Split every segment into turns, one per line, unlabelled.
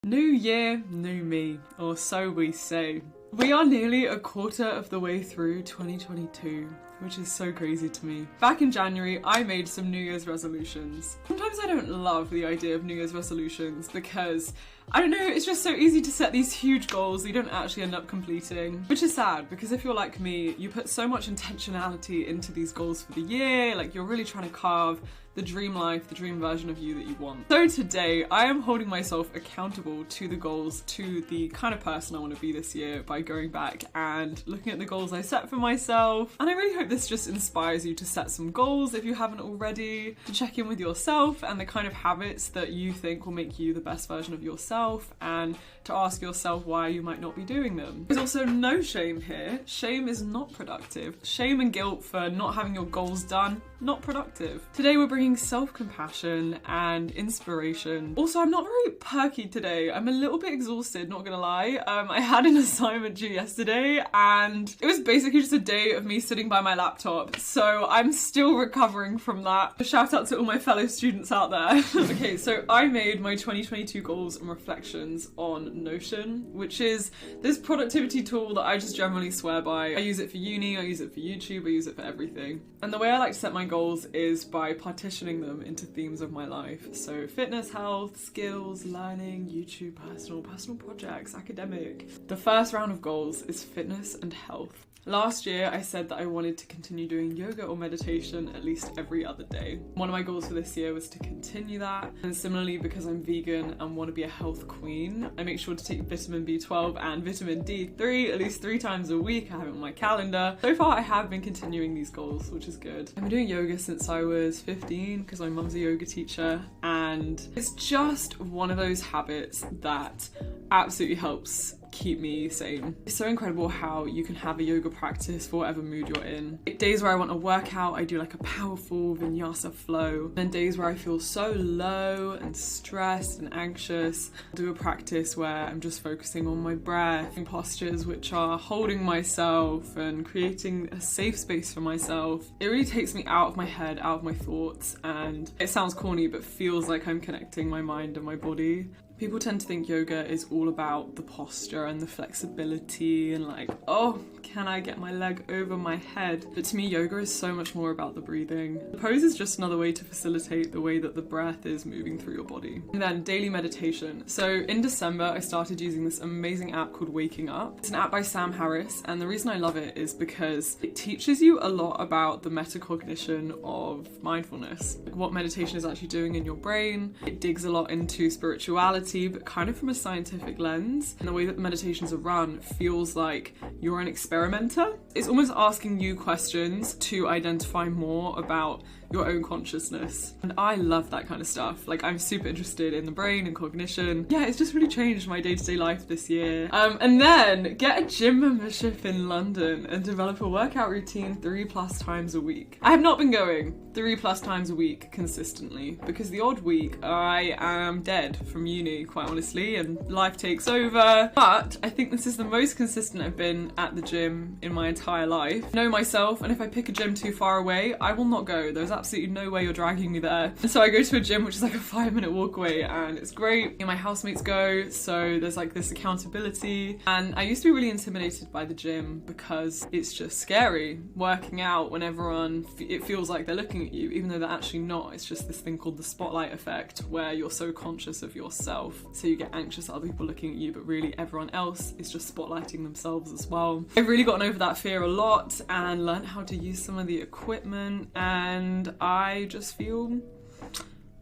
New year, new me, or so we say. We are nearly a quarter of the way through 2022, which is so crazy to me. Back in January, I made some New Year's resolutions. Sometimes I don't love the idea of New Year's resolutions because, I don't know, it's just so easy to set these huge goals that you don't actually end up completing. Which is sad, because if you're like me, you put so much intentionality into these goals for the year, like you're really trying to carve the dream life, the dream version of you that you want. So today, I am holding myself accountable to the goals, to the kind of person I want to be this year by going back and looking at the goals I set for myself. And I really hope this just inspires you to set some goals if you haven't already, to check in with yourself and the kind of habits that you think will make you the best version of yourself, and to ask yourself why you might not be doing them. There's also no shame here. Shame is not productive. Shame and guilt for not having your goals done, not productive. Today we're bringing self-compassion and inspiration. Also, I'm not very perky today. I'm a little bit exhausted, not gonna lie. I had an assignment due yesterday and it was basically just a day of me sitting by my laptop. So I'm still recovering from that. Shout out to all my fellow students out there. Okay, so I made my 2022 goals and reflections on Notion, which is this productivity tool that I just generally swear by. I use it for uni, I use it for YouTube, I use it for everything. And the way I like to set my goals is by partitioning them into themes of my life. So fitness, health, skills, learning, YouTube, personal projects, academic. The first round of goals is fitness and health. Last year, I said that I wanted to continue doing yoga or meditation at least every other day. One of my goals for this year was to continue that. And similarly, because I'm vegan and want to be a health queen, I make sure to take vitamin B12 and vitamin D3 at least 3 times a week. I have it on my calendar. So far, I have been continuing these goals, which is good. I've been doing yoga since I was 15 because my mum's a yoga teacher. And it's just one of those habits that absolutely helps keep me sane. It's so incredible how you can have a yoga practice for whatever mood you're in. Days where I want to work out, I do like a powerful vinyasa flow. And then days where I feel so low and stressed and anxious, I'll do a practice where I'm just focusing on my breath and postures which are holding myself and creating a safe space for myself. It really takes me out of my head, out of my thoughts, and it sounds corny but feels like I'm connecting my mind and my body. People tend to think yoga is all about the posture and the flexibility and like, oh, can I get my leg over my head? But to me, yoga is so much more about the breathing. The pose is just another way to facilitate the way that the breath is moving through your body. And then daily meditation. So in December, I started using this amazing app called Waking Up. It's an app by Sam Harris, and the reason I love it is because it teaches you a lot about the metacognition of mindfulness, like what meditation is actually doing in your brain. It digs a lot into spirituality, but kind of from a scientific lens. And the way that the meditations are run feels like you're an experimenter. It's almost asking you questions to identify more about your own consciousness. And I love that kind of stuff. Like, I'm super interested in the brain and cognition. Yeah, it's just really changed my day-to-day life this year. And then get a gym membership in London and develop a workout routine 3+ times a week. I have not been going 3+ times a week consistently because the odd week I am dead from uni, quite honestly, and life takes over. But I think this is the most consistent I've been at the gym in my entire life. I know myself, and if I pick a gym too far away, I will not go. There's absolutely no way you're dragging me there. And so I go to a gym which is like a 5-minute walk away, and it's great. And my housemates go, so there's like this accountability. And I used to be really intimidated by the gym because it's just scary working out when everyone, it feels like they're looking at you, even though they're actually not. It's just this thing called the spotlight effect where you're so conscious of yourself, so you get anxious at other people looking at you, but really everyone else is just spotlighting themselves as well. I've really gotten over that fear a lot and learned how to use some of the equipment, and I just feel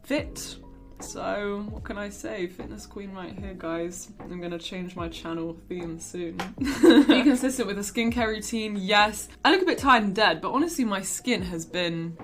fit. So what can I say? Fitness queen right here, guys. I'm gonna change my channel theme soon. Be consistent with a skincare routine, yes. I look a bit tired and dead, but honestly my skin has been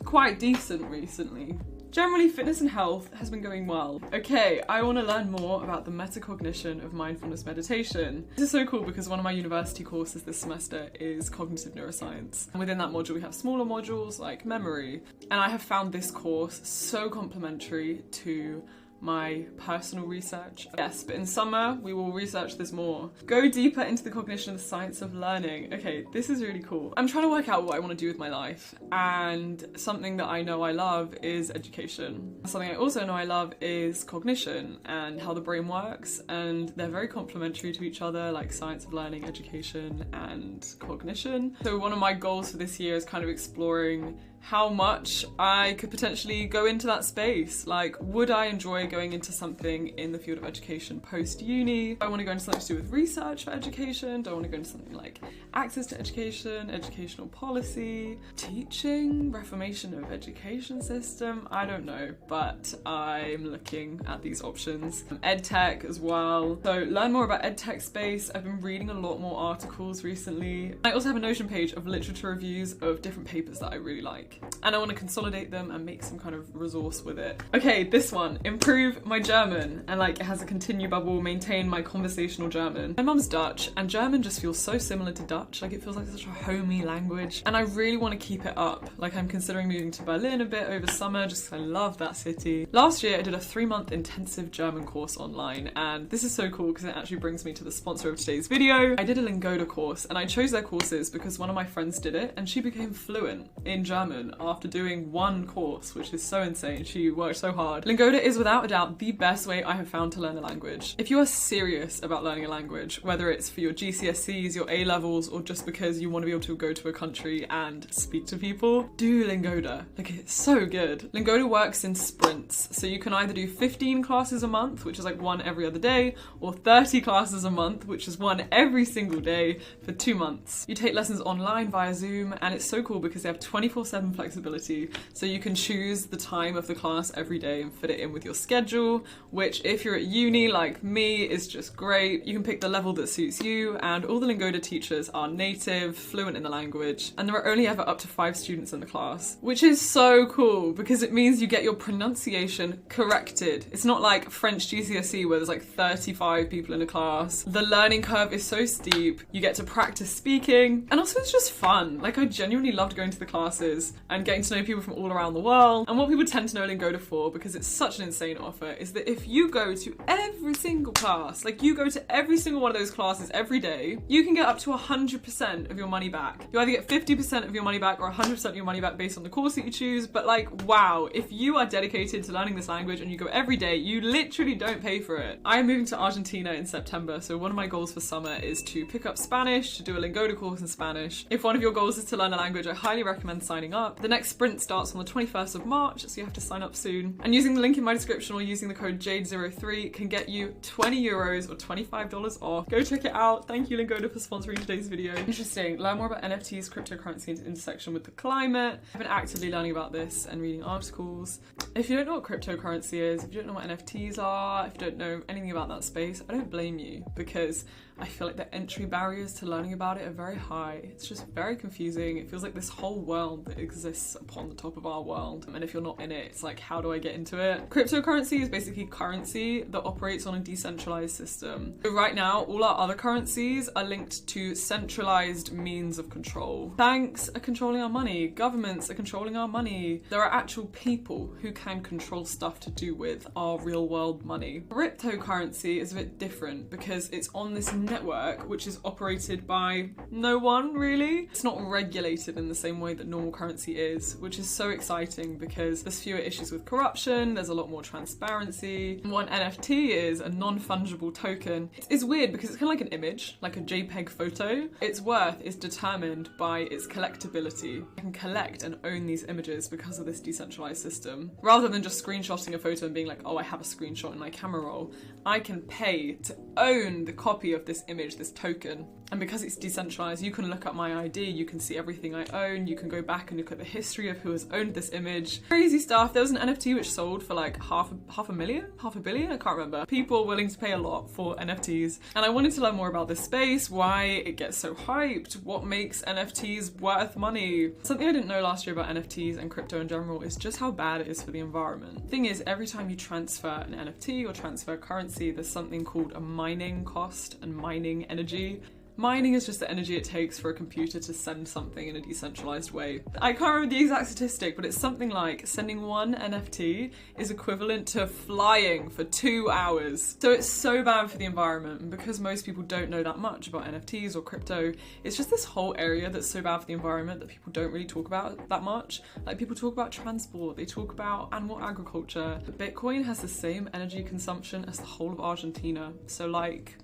quite decent recently. Generally, fitness and health has been going well. Okay, I want to learn more about the metacognition of mindfulness meditation. This is so cool because one of my university courses this semester is cognitive neuroscience. And within that module, we have smaller modules like memory. And I have found this course so complementary to my personal research. Yes, but in summer, we will research this more. Go deeper into the cognition of the science of learning. Okay, this is really cool. I'm trying to work out what I want to do with my life, and something that I know I love is education. Something I also know I love is cognition and how the brain works, and they're very complementary to each other, like science of learning, education, and cognition. So one of my goals for this year is kind of exploring how much I could potentially go into that space. Like, would I enjoy going into something in the field of education post-uni? Do I want to go into something to do with research for education? Do I want to go into something like access to education, educational policy, teaching, reformation of education system? I don't know, but I'm looking at these options. EdTech as well. So learn more about EdTech space. I've been reading a lot more articles recently. I also have a Notion page of literature reviews of different papers that I really like, and I want to consolidate them and make some kind of resource with it. Okay, this one, improve my German, and like it has a continue bubble, maintain my conversational German. My mum's Dutch, and German just feels so similar to Dutch, like it feels like such a homey language, and I really want to keep it up. Like I'm considering moving to Berlin a bit over summer just because I love that city. Last year I did a 3-month intensive German course online, and this is so cool because it actually brings me to the sponsor of today's video. I did a Lingoda course, and I chose their courses because one of my friends did it and she became fluent in German after doing one course, which is so insane. She worked so hard. Lingoda is without a doubt the best way I have found to learn a language. If you are serious about learning a language, whether it's for your GCSEs, your A-levels, or just because you want to be able to go to a country and speak to people, do Lingoda. Like, it's so good. Lingoda works in sprints, so you can either do 15 classes a month, which is like one every other day, or 30 classes a month, which is one every single day for 2 months. You take lessons online via Zoom, and it's so cool because they have 24/7 flexibility, so you can choose the time of the class every day and fit it in with your schedule, which if you're at uni like me is just great. You can pick the level that suits you, and all the Lingoda teachers are native, fluent in the language, and there are only ever up to 5 students in the class, which is so cool because it means you get your pronunciation corrected. It's not like French GCSE where there's like 35 people in a class. The learning curve is so steep, you get to practice speaking, and also it's just fun. Like, I genuinely loved going to the classes and getting to know people from all around the world. And what people tend to know Lingoda for, because it's such an insane offer, is that if you go to every single class, like you go to every single one of those classes every day, you can get up to 100% of your money back. You either get 50% of your money back or 100% of your money back based on the course that you choose. But like, wow, if you are dedicated to learning this language and you go every day, you literally don't pay for it. I am moving to Argentina in September, so one of my goals for summer is to pick up Spanish, to do a Lingoda course in Spanish. If one of your goals is to learn a language, I highly recommend signing up. The next sprint starts on the 21st of March, so you have to sign up soon. And using the link in my description or using the code JADE03 can get you 20 euros or $25 off. Go check it out. Thank you, Lingoda, for sponsoring today's video. Interesting. Learn more about NFTs, cryptocurrency, and intersection with the climate. I've been actively learning about this and reading articles. If you don't know what cryptocurrency is, if you don't know what NFTs are, if you don't know anything about that space, I don't blame you, because I feel like the entry barriers to learning about it are very high. It's just very confusing. It feels like this whole world that exists upon the top of our world. And if you're not in it, it's like, how do I get into it? Cryptocurrency is basically currency that operates on a decentralized system. So right now, all our other currencies are linked to centralized means of control. Banks are controlling our money. Governments are controlling our money. There are actual people who can control stuff to do with our real world money. Cryptocurrency is a bit different because it's on this network which is operated by no one, really. It's not regulated in the same way that normal currency is, which is so exciting because there's fewer issues with corruption, there's a lot more transparency. What an NFT is, a non-fungible token, it's weird because it's kind of like an image, like a JPEG photo. Its worth is determined by its collectability. You can collect and own these images because of this decentralized system. Rather than just screenshotting a photo and being like, oh, I have a screenshot in my camera roll, I can pay to own the copy of this image, this token. And because it's decentralized, you can look up my ID, you can see everything I own, you can go back and look at the history of who has owned this image. Crazy stuff. There was an NFT which sold for like half a billion, I can't remember. People willing to pay a lot for NFTs. And I wanted to learn more about this space, why it gets so hyped, what makes NFTs worth money. Something I didn't know last year about NFTs and crypto in general is just how bad it is for the environment. The thing is, every time you transfer an NFT or transfer currency, there's something called a mining cost and mining energy. Mining is just the energy it takes for a computer to send something in a decentralized way. I can't remember the exact statistic, but it's something like sending one NFT is equivalent to flying for 2 hours. So it's so bad for the environment, and because most people don't know that much about NFTs or crypto, it's just this whole area that's so bad for the environment that people don't really talk about that much. Like, people talk about transport, they talk about animal agriculture. But Bitcoin has the same energy consumption as the whole of Argentina. So like,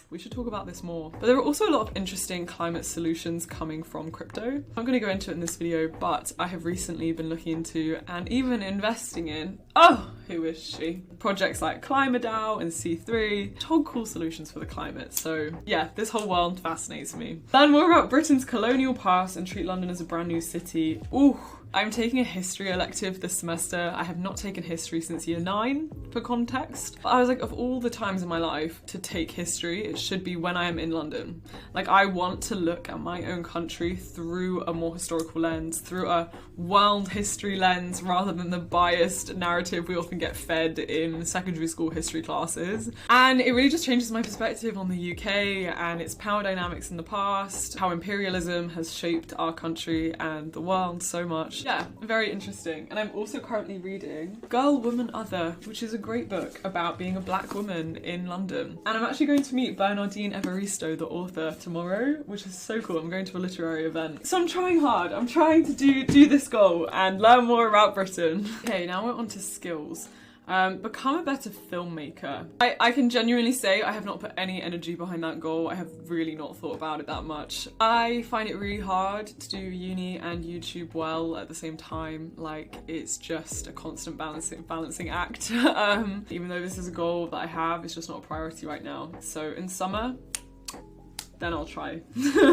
we should talk about this more. But there are also a lot of interesting climate solutions coming from crypto. I'm going to go into it in this video, but I have recently been looking into and even investing in, oh, who is she? Projects like ClimaDAO and C3, told cool solutions for the climate. So yeah, this whole world fascinates me. Learn more about Britain's colonial past and treat London as a brand new city. Ooh. I'm taking a history elective this semester. I have not taken history since year 9, for context. I was like, of all the times in my life to take history, it should be when I am in London. Like, I want to look at my own country through a more historical lens, through a world history lens, rather than the biased narrative we often get fed in secondary school history classes. And it really just changes my perspective on the UK and its power dynamics in the past, how imperialism has shaped our country and the world so much. Yeah, very interesting. And I'm also currently reading Girl, Woman, Other, which is a great book about being a black woman in London. And I'm actually going to meet Bernardine Evaristo, the author, tomorrow, which is so cool. I'm going to a literary event. So I'm trying hard. I'm trying to do this goal and learn more about Britain. Okay, now we're on to skills. Become a better filmmaker. I can genuinely say I have not put any energy behind that goal. I have really not thought about it that much. I find it really hard to do uni and YouTube well at the same time. Like, it's just a constant balancing act. Even though this is a goal that I have, it's just not a priority right now. So in summer, then I'll try.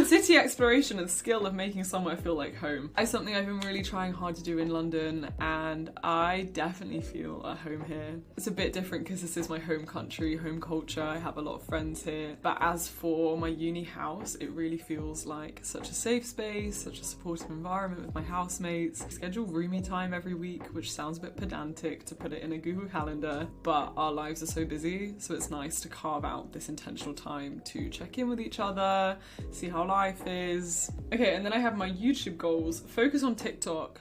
City exploration and the skill of making somewhere feel like home. It's something I've been really trying hard to do in London, and I definitely feel at home here. It's a bit different because this is my home country, home culture. I have a lot of friends here. But as for my uni house, it really feels like such a safe space, such a supportive environment with my housemates. I schedule roomie time every week, which sounds a bit pedantic to put it in a Google Calendar, but our lives are so busy, so it's nice to carve out this intentional time to check in with each other, see how life is. Okay, and then I have my YouTube goals. Focus on TikTok.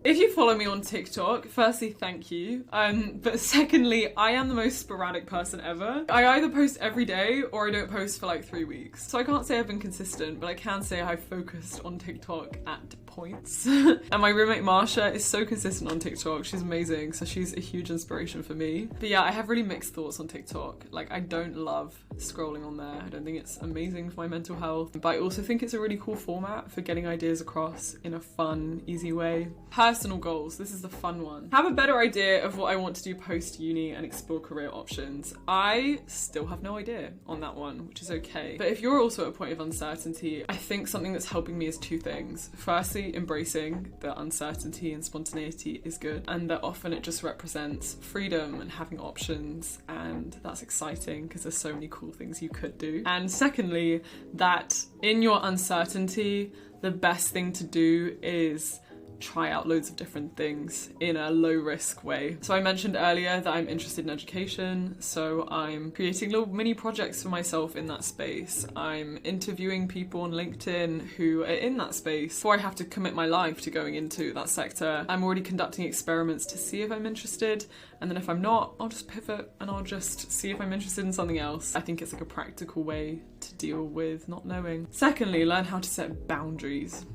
If you follow me on TikTok, firstly, thank you. But secondly, I am the most sporadic person ever. I either post every day or I don't post for like 3 weeks. So I can't say I've been consistent, but I can say I've focused on TikTok at points. And my roommate Marsha is so consistent on TikTok. She's amazing. So she's a huge inspiration for me. But yeah, I have really mixed thoughts on TikTok. Like, I don't love scrolling on there. I don't think it's amazing for my mental health. But I also think it's a really cool format for getting ideas across in a fun, easy way. Personal goals. This is the fun one. Have a better idea of what I want to do post-uni and explore career options. I still have no idea on that one, which is okay. But if you're also at a point of uncertainty, I think something that's helping me is 2 things. Firstly, embracing the uncertainty and spontaneity is good, and that often it just represents freedom and having options, and that's exciting because there's so many cool things you could do. And secondly, that in your uncertainty, the best thing to do is try out loads of different things in a low risk way. So I mentioned earlier that I'm interested in education, so I'm creating little mini projects for myself in that space. I'm interviewing people on LinkedIn who are in that space before I have to commit my life to going into that sector. I'm already conducting experiments to see if I'm interested, and then if I'm not, I'll just pivot and I'll just see if I'm interested in something else. I think it's like a practical way to deal with not knowing. Secondly, learn how to set boundaries.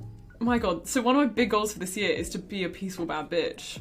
Oh my god, so one of my big goals for this year is to be a peaceful bad bitch,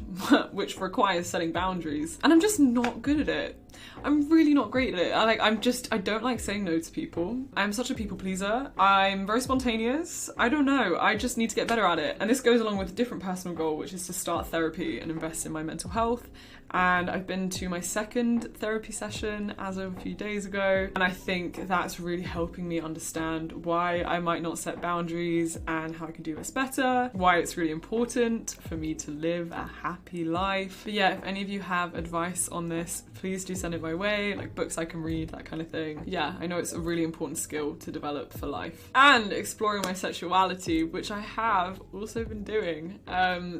which requires setting boundaries. And I'm just not good at it. I'm really not great at it. I don't like saying no to people. I'm such a people pleaser. I'm very spontaneous. I don't know. I just need to get better at it. And this goes along with a different personal goal, which is to start therapy and invest in my mental health. And I've been to my 2nd therapy session as of a few days ago. And I think that's really helping me understand why I might not set boundaries and how I can do this better, why it's really important for me to live a happy life. But yeah, if any of you have advice on this, please do send it my way, like books I can read, that kind of thing. Yeah, I know it's a really important skill to develop for life. And exploring my sexuality, which I have also been doing.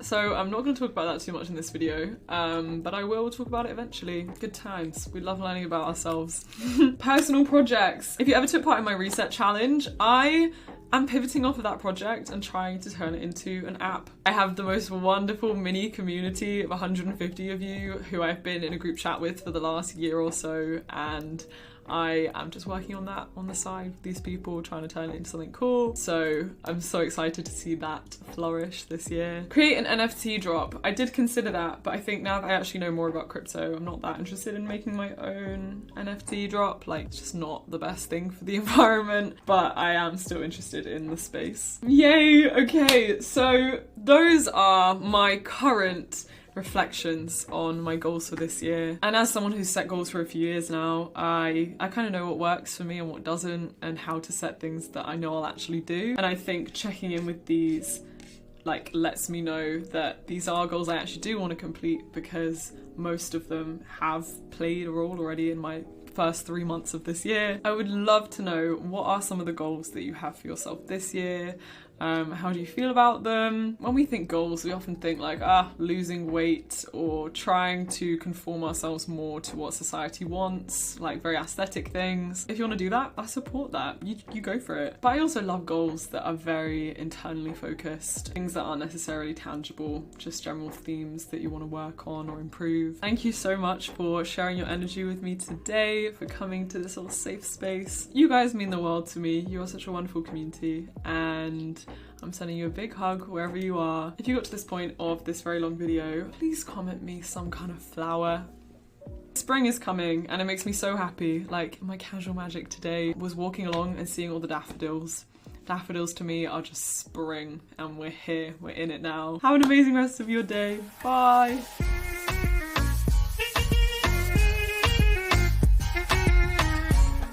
So I'm not going to talk about that too much in this video, but I I will talk about it eventually. Good times. We love learning about ourselves. Personal projects. If you ever took part in my reset challenge, I'm pivoting off of that project and trying to turn it into an app. I have the most wonderful mini community of 150 of you who I've been in a group chat with for the last year or so, and I am just working on that on the side with these people, trying to turn it into something cool. So I'm so excited to see that flourish this year. Create an NFT drop. I did consider that, but I think now that I actually know more about crypto, I'm not that interested in making my own NFT drop. Like, it's just not the best thing for the environment, but I am still interested in the space. Yay! Okay, so those are my current reflections on my goals for this year. And as someone who's set goals for a few years now, I kind of know what works for me and what doesn't, and how to set things that I know I'll actually do. And I think checking in with these like lets me know that these are goals I actually do want to complete, because most of them have played a role already in my first 3 months of this year. I would love to know, what are some of the goals that you have for yourself this year? How do you feel about them? When we think goals, we often think like, losing weight or trying to conform ourselves more to what society wants, like very aesthetic things. If you want to do that, I support that. You go for it. But I also love goals that are very internally focused, things that aren't necessarily tangible, just general themes that you want to work on or improve. Thank you so much for sharing your energy with me today, for coming to this little safe space. You guys mean the world to me. You are such a wonderful community, and I'm sending you a big hug wherever you are. If you got to this point of this very long video, please comment me some kind of flower. Spring is coming and it makes me so happy. Like, my casual magic today was walking along and seeing all the daffodils. Daffodils to me are just spring, and we're here, we're in it now. Have an amazing rest of your day. Bye.